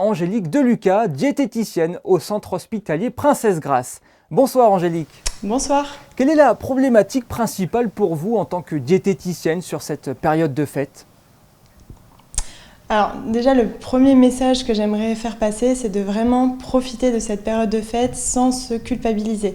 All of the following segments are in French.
Angélique Delucas, diététicienne au centre hospitalier Princesse Grasse. Bonsoir Angélique. Bonsoir. Quelle est la problématique principale pour vous en tant que diététicienne sur cette période de fête ? Alors déjà, le premier message que j'aimerais faire passer, c'est de vraiment profiter de cette période de fête sans se culpabiliser.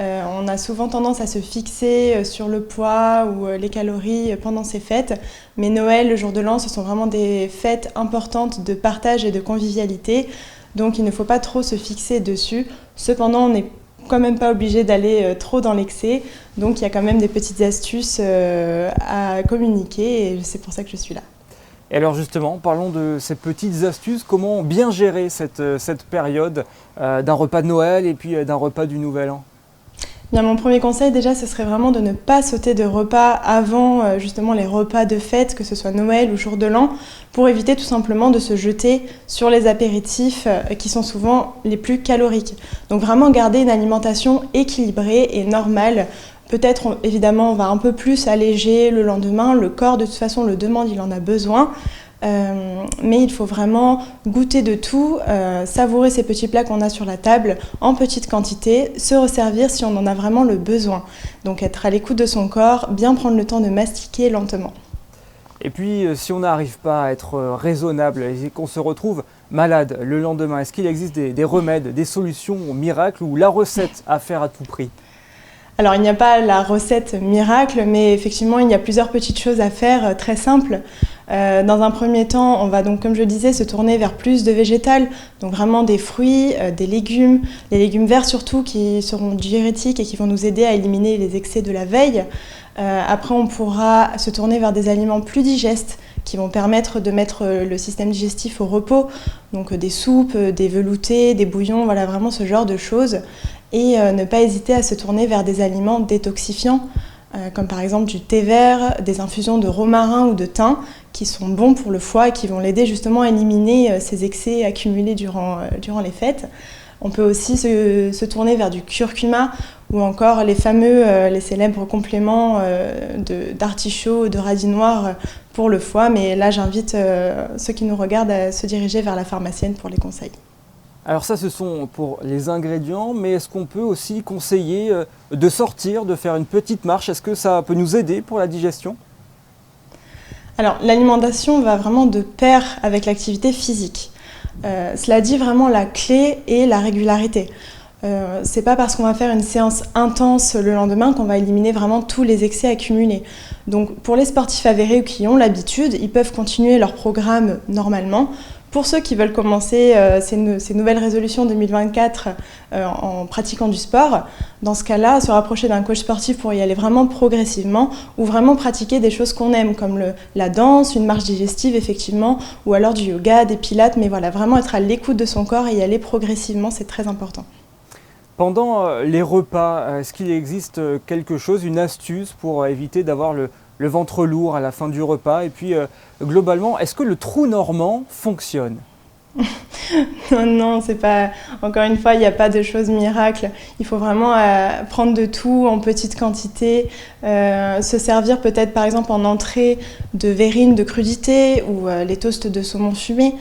On a souvent tendance à se fixer sur le poids ou les calories pendant ces fêtes, mais Noël, le jour de l'an, ce sont vraiment des fêtes importantes de partage et de convivialité, donc il ne faut pas trop se fixer dessus. Cependant, on n'est quand même pas obligé d'aller trop dans l'excès, donc il y a quand même des petites astuces à communiquer et c'est pour ça que je suis là. Et alors justement, parlons de ces petites astuces, comment bien gérer cette période d'un repas de Noël et puis d'un repas du Nouvel An ? Bien, mon premier conseil déjà, ce serait vraiment de ne pas sauter de repas avant justement les repas de fête, que ce soit Noël ou jour de l'an, pour éviter tout simplement de se jeter sur les apéritifs qui sont souvent les plus caloriques. Donc vraiment garder une alimentation équilibrée et normale. Peut-être évidemment on va un peu plus alléger le lendemain, le corps de toute façon le demande, il en a besoin. Mais il faut vraiment goûter de tout, savourer ces petits plats qu'on a sur la table en petite quantité, se resservir si on en a vraiment le besoin. Donc être à l'écoute de son corps, bien prendre le temps de mastiquer lentement. Et puis si on n'arrive pas à être raisonnable et qu'on se retrouve malade le lendemain, est-ce qu'il existe des remèdes, des solutions miracles ou la recette à faire à tout prix ? Alors il n'y a pas la recette miracle, mais effectivement il y a plusieurs petites choses à faire très simples. Dans un premier temps, on va donc, comme je disais, se tourner vers plus de végétal, donc vraiment des fruits, des légumes, les légumes verts surtout qui seront diurétiques et qui vont nous aider à éliminer les excès de la veille. Après, on pourra se tourner vers des aliments plus digestes qui vont permettre de mettre le système digestif au repos, donc des soupes, des veloutés, des bouillons, voilà vraiment ce genre de choses. Et ne pas hésiter à se tourner vers des aliments détoxifiants, comme par exemple du thé vert, des infusions de romarin ou de thym, qui sont bons pour le foie et qui vont l'aider justement à éliminer ces excès accumulés durant les fêtes. On peut aussi se tourner vers du curcuma ou encore les célèbres compléments d'artichaut, de radis noir pour le foie. Mais là, j'invite ceux qui nous regardent à se diriger vers la pharmacienne pour les conseils. Alors ça, ce sont pour les ingrédients, mais est-ce qu'on peut aussi conseiller de sortir, de faire une petite marche ? Est-ce que ça peut nous aider pour la digestion ? Alors, l'alimentation va vraiment de pair avec l'activité physique. Cela dit, vraiment, la clé est la régularité. C'est pas parce qu'on va faire une séance intense le lendemain qu'on va éliminer vraiment tous les excès accumulés. Donc, pour les sportifs avérés ou qui ont l'habitude, ils peuvent continuer leur programme normalement. Pour ceux qui veulent commencer ces nouvelles résolutions 2024 en pratiquant du sport, dans ce cas-là, se rapprocher d'un coach sportif pour y aller vraiment progressivement ou vraiment pratiquer des choses qu'on aime comme la danse, une marche digestive effectivement, ou alors du yoga, des pilates, mais voilà, vraiment être à l'écoute de son corps et y aller progressivement, c'est très important. Pendant les repas, est-ce qu'il existe quelque chose, une astuce pour éviter d'avoir le ventre lourd à la fin du repas ? Et puis, globalement, est-ce que le trou normand fonctionne ? Non, c'est pas. Encore une fois, il n'y a pas de choses miracles. Il faut vraiment prendre de tout en petite quantité, se servir peut-être par exemple en entrée de verrine de crudité ou les toasts de saumon fumé.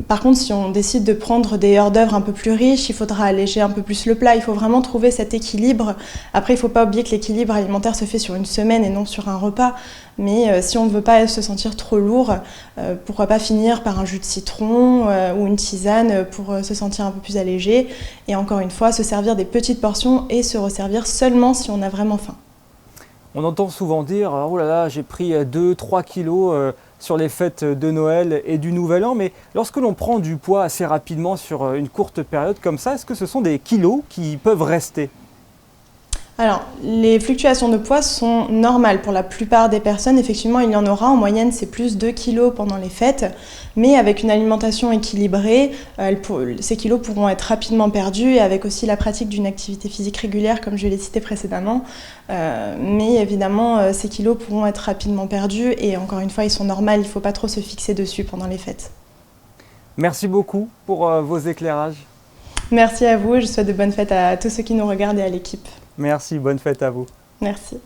Par contre, si on décide de prendre des hors-d'œuvre un peu plus riches, il faudra alléger un peu plus le plat. Il faut vraiment trouver cet équilibre. Après, il ne faut pas oublier que l'équilibre alimentaire se fait sur une semaine et non sur un repas. Mais si on ne veut pas se sentir trop lourd, pourquoi pas finir par un jus de citron ou une tisane pour se sentir un peu plus allégé. Et encore une fois, se servir des petites portions et se resservir seulement si on a vraiment faim. On entend souvent dire « Oh là là, j'ai pris 2-3 kilos sur les fêtes de Noël et du Nouvel An », mais lorsque l'on prend du poids assez rapidement sur une courte période comme ça, est-ce que ce sont des kilos qui peuvent rester ? Alors, les fluctuations de poids sont normales pour la plupart des personnes. Effectivement, il y en aura. En moyenne, c'est plus 2 kilos pendant les fêtes. Mais avec une alimentation équilibrée, ces kilos pourront être rapidement perdus et avec aussi la pratique d'une activité physique régulière, comme je l'ai cité précédemment. Mais évidemment, ces kilos pourront être rapidement perdus et encore une fois, ils sont normaux. Il ne faut pas trop se fixer dessus pendant les fêtes. Merci beaucoup pour vos éclairages. Merci à vous et je souhaite de bonnes fêtes à tous ceux qui nous regardent et à l'équipe. Merci, bonne fête à vous. Merci.